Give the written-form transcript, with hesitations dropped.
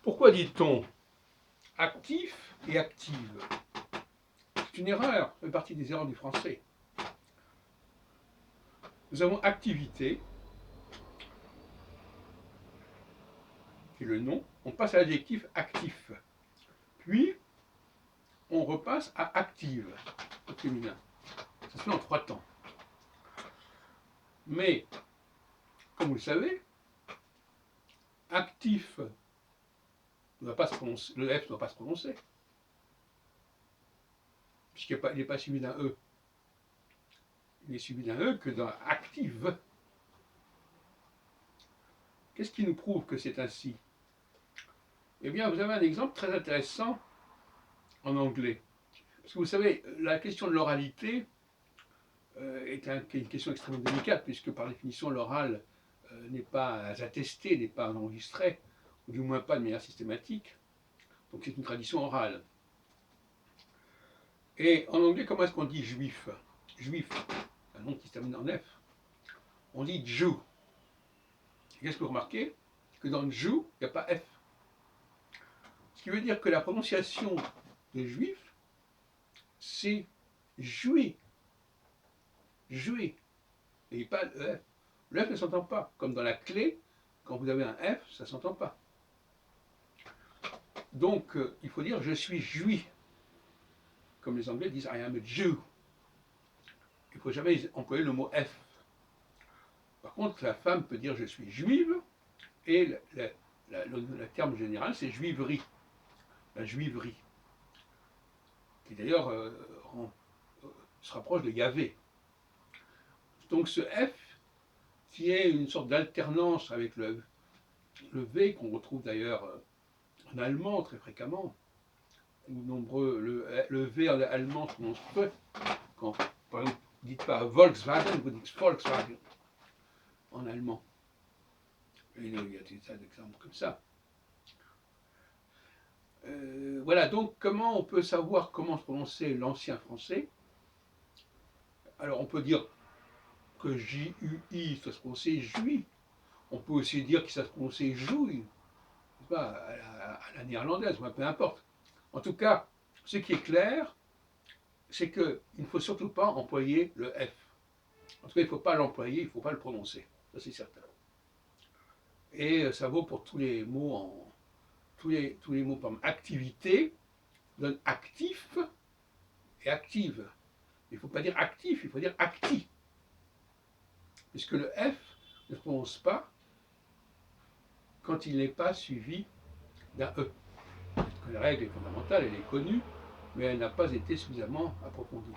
Pourquoi dit-on actif et active? C'est une erreur, ça fait partie des erreurs du français. Nous avons activité, qui est le nom, on passe à l'adjectif actif. Puis, on repasse à active, au féminin. Ça se fait en 3 temps. Mais, comme vous le savez, actif ne doit pas se prononcer, le F ne doit pas se prononcer, puisqu'il n'est pas suivi d'un E. Il est suivi d'un E que dans active. Qu'est-ce qui nous prouve que c'est ainsi? Eh bien, vous avez un exemple très intéressant en anglais. Parce que vous savez, la question de l'oralité est une question extrêmement délicate, puisque par définition, l'oral n'est pas attesté, n'est pas enregistré, ou du moins pas de manière systématique. Donc c'est une tradition orale. Et en anglais, comment est-ce qu'on dit juif? Juif, un nom qui se termine en F. On dit Jew. Qu'est-ce que vous remarquez? Que dans Jew, il n'y a pas F. Ce qui veut dire que la prononciation de juif, c'est jouer. Jouer. Et pas le F. Le F ne s'entend pas. Comme dans la clé, quand vous avez un F, ça ne s'entend pas. Donc, il faut dire je suis juif. Comme les Anglais disent I am a Jew. Il ne faut jamais employer le mot F. Par contre, la femme peut dire je suis juive, et le terme général c'est juiverie. La juiverie. Qui d'ailleurs se rapproche de Yahvé. Donc ce F, qui est une sorte d'alternance avec le V, qu'on retrouve d'ailleurs en allemand très fréquemment, ou nombreux, le V en allemand se prononce peu, quand par exemple vous ne dites pas Volkswagen, vous dites Volkswagen en allemand. Et il y a des tas d'exemples comme ça. Voilà, donc comment on peut savoir comment se prononcer l'ancien français? Alors on peut dire que J-U-I, ça se prononçait Jui. On peut aussi dire que ça se prononçait Jouy, à la néerlandaise, peu importe. En tout cas, ce qui est clair, c'est qu'il ne faut surtout pas employer le F. En tout cas, il ne faut pas l'employer, il ne faut pas le prononcer. Ça, c'est certain. Et ça vaut pour tous les mots tous les mots comme activité, donne actif et active. Il ne faut pas dire actif, il faut dire acti. Puisque le F ne se prononce pas quand il n'est pas suivi d'un E. La règle est fondamentale, elle est connue, mais elle n'a pas été suffisamment approfondie.